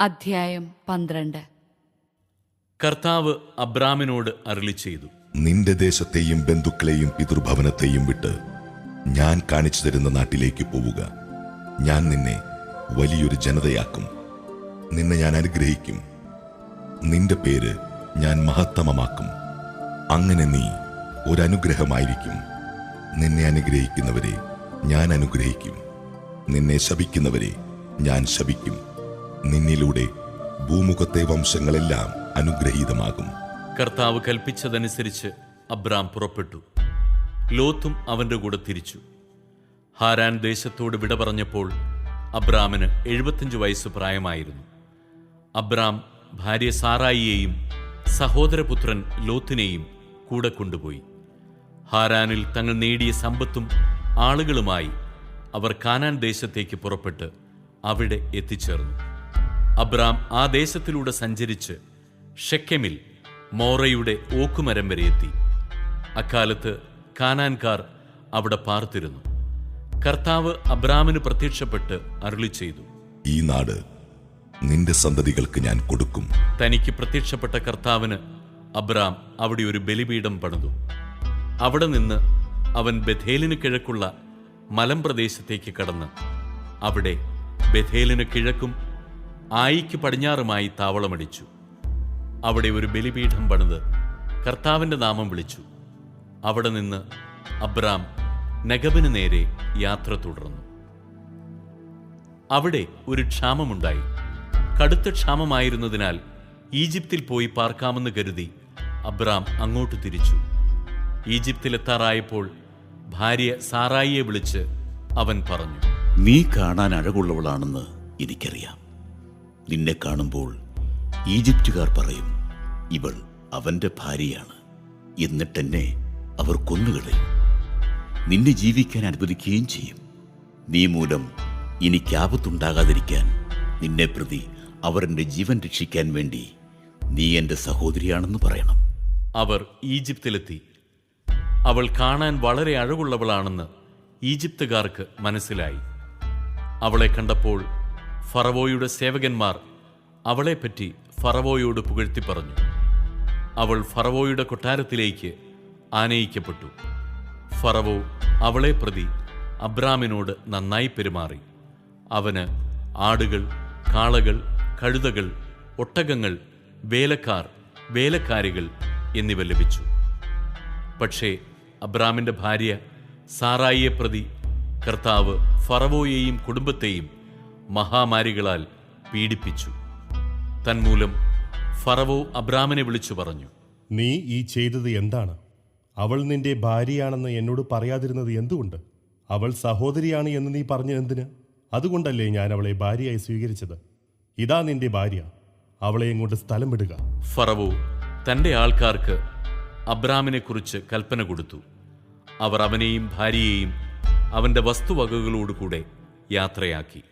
അധ്യായം 12. കർത്താവ് അബ്രാമിനോട് അരുളിച്ചെയ്തു, നിന്റെ ദേശത്തെയും ബന്ധുക്കളെയും പിതൃഭവനത്തെയും വിട്ട് ഞാൻ കാണിച്ചു തരുന്ന നാട്ടിലേക്ക് പോവുക. ഞാൻ നിന്നെ വലിയൊരു ജനതയാക്കും. നിന്നെ ഞാൻ അനുഗ്രഹിക്കും. നിന്റെ പേര് ഞാൻ മഹത്തമമാക്കും. അങ്ങനെ നീ ഒരനുഗ്രഹമായിരിക്കും. നിന്നെ അനുഗ്രഹിക്കുന്നവരെ ഞാൻ അനുഗ്രഹിക്കും. നിന്നെ ശപിക്കുന്നവരെ ഞാൻ ശപിക്കും. നിന്നിലൂടെ ഭൂമുഖത്തെ വംശങ്ങളെല്ലാം അനുഗ്രഹീതമാകും. കർത്താവ് കൽപ്പിച്ചതനുസരിച്ച് അബ്രാം പുറപ്പെട്ടു. ലോത്തും അവന്റെ കൂടെ തിരിച്ചു. ഹാരാൻ ദേശത്തോട് വിട പറഞ്ഞപ്പോൾ അബ്രാമിന് 75 വയസ്സ് പ്രായമായിരുന്നു. അബ്രാം ഭാര്യ സാറായിയെയും സഹോദരപുത്രൻ ലോത്തിനെയും കൂടെ കൊണ്ടുപോയി. ഹാരാനിൽ തങ്ങൾ നേടിയ സമ്പത്തും ആളുകളുമായി അവർ കാനാൻ ദേശത്തേക്ക് പുറപ്പെട്ട് അവിടെ എത്തിച്ചേർന്നു. അബ്രാം ആ ദേശത്തിലൂടെ സഞ്ചരിച്ച് ഷെക്കെമിൽ മോറയുടെ ഓക്കുമരം വരെ എത്തി. അക്കാലത്ത് കാനാൻകാർ അവിടെ പാർത്തിരുന്നു. കർത്താവ് അബ്രാമിന് പ്രത്യക്ഷപ്പെട്ട് അരുളിച്ചെയ്തു, ഈ നാട് നിന്റെ സന്തതികൾക്ക് ഞാൻ കൊടുക്കും. തനിക്ക് പ്രത്യക്ഷപ്പെട്ട കർത്താവിന് അബ്രാം അവിടെ ഒരു ബലിപീഠം പണിതു. അവിടെ നിന്ന് അവൻ ബഥേലിന് കിഴക്കുള്ള മലമ്പ്രദേശത്തേക്ക് കടന്ന് അവിടെ ബഥേലിന് കിഴക്കും ആയിക്ക് പടിഞ്ഞാറുമായി താവളമടിച്ചു. അവിടെ ഒരു ബലിപീഠം പണിത് കർത്താവിന്റെ നാമം വിളിച്ചു. അവിടെ നിന്ന് അബ്രാം നെഗബിന് നേരെ യാത്ര തുടർന്നു. അവിടെ ഒരു ക്ഷാമമുണ്ടായി. കടുത്ത ക്ഷാമമായിരുന്നതിനാൽ ഈജിപ്തിൽ പോയി പാർക്കാമെന്ന് കരുതി അബ്രാം അങ്ങോട്ട് തിരിച്ചു. ഈജിപ്തിലെത്താറായപ്പോൾ ഭാര്യ സാറായിയെ വിളിച്ച് അവൻ പറഞ്ഞു, നീ കാണാൻ അഴകുള്ളവളാണെന്ന് എനിക്കറിയാം. നിന്നെ കാണുമ്പോൾ ഈജിപ്തുകാർ പറയും, ഇവൾ അവന്റെ ഭാര്യയാണ്. എന്നിട്ടെന്നെ അവർ കൊന്നുകളയും. നിന്നെ ജീവിക്കാൻ അനുവദിക്കുകയും ചെയ്യും. നീ മൂലം എനിക്ക് ആപത്തുണ്ടാകാതിരിക്കാൻ നിന്നെ പ്രതി അവർ എൻ്റെ ജീവൻ രക്ഷിക്കാൻ വേണ്ടി നീ എൻ്റെ സഹോദരിയാണെന്ന് പറയണം. അവർ ഈജിപ്തിലെത്തി. അവൾ കാണാൻ വളരെ അഴകുള്ളവളാണെന്ന് ഈജിപ്തുകാർക്ക് മനസ്സിലായി. അവളെ കണ്ടപ്പോൾ ഫറവോയുടെ സേവകന്മാർ അവളെപ്പറ്റി ഫറവോയോട് പുകഴ്ത്തി പറഞ്ഞു. അവൾ ഫറവോയുടെ കൊട്ടാരത്തിലേക്ക് ആനയിക്കപ്പെട്ടു. ഫറവോ അവളെ പ്രതി അബ്രാമിനോട് നന്നായി പെരുമാറി. അവന് ആടുകൾ, കാളകൾ, കഴുതകൾ, ഒട്ടകങ്ങൾ, വേലക്കാർ, വേലക്കാരികൾ എന്നിവ ലഭിച്ചു. പക്ഷേ അബ്രാമിന്റെ ഭാര്യ സാറായിയെ പ്രതി കർത്താവ് ഫറവോയെയും കുടുംബത്തെയും മഹാമാരികളാൽ പീഡിപ്പിച്ചു. തന്മൂലം ഫറവോ അബ്രാമിനെ വിളിച്ചു പറഞ്ഞു, നീ ഈ ചെയ്തത് എന്താണ്? അവൾ നിന്റെ ഭാര്യയാണെന്ന് എന്നോട് പറയാതിരുന്നത് എന്തുകൊണ്ട്? അവൾ സഹോദരിയാണ് എന്ന് നീ പറഞ്ഞതെന്തിന്? അതുകൊണ്ടല്ലേ ഞാൻ അവളെ ഭാര്യയായി സ്വീകരിച്ചത്. ഇതാ നിന്റെ ഭാര്യ, അവളെ ഇങ്ങോട്ട് സ്ഥലം വിടുക. ഫറവോ തന്റെ ആൾക്കാർക്ക് അബ്രാമിനെക്കുറിച്ച് കൽപ്പന കൊടുത്തു. അവർ അവനെയും ഭാര്യയെയും അവന്റെ വസ്തുവകകളോടുകൂടെ യാത്രയാക്കി.